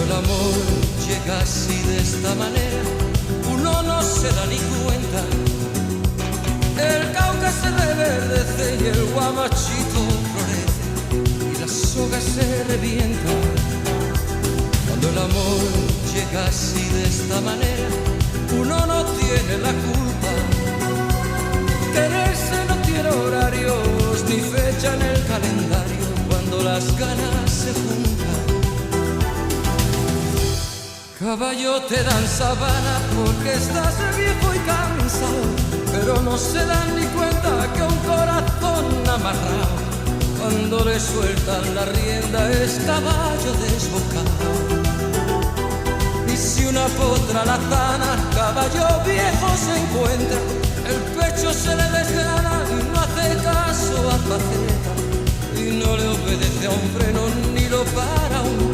El amor llega así de esta manera, uno no se da ni cuenta. El Cauca se reverdece y el guamachito florece y la soga se revienta. Cuando el amor llega así de esta manera, uno no tiene la culpa. Quererse no tiene horarios ni fecha en el calendario cuando las ganas se juntan. Caballo, te dan sabana porque estás viejo y cansado, pero no se dan ni cuenta que un corazón amarrado, cuando le sueltan la rienda, es caballo desbocado. Y si una potra la zana, caballo viejo se encuentra, el pecho se le desgrana y no hace caso a faceta, y no le obedece a un freno ni lo para un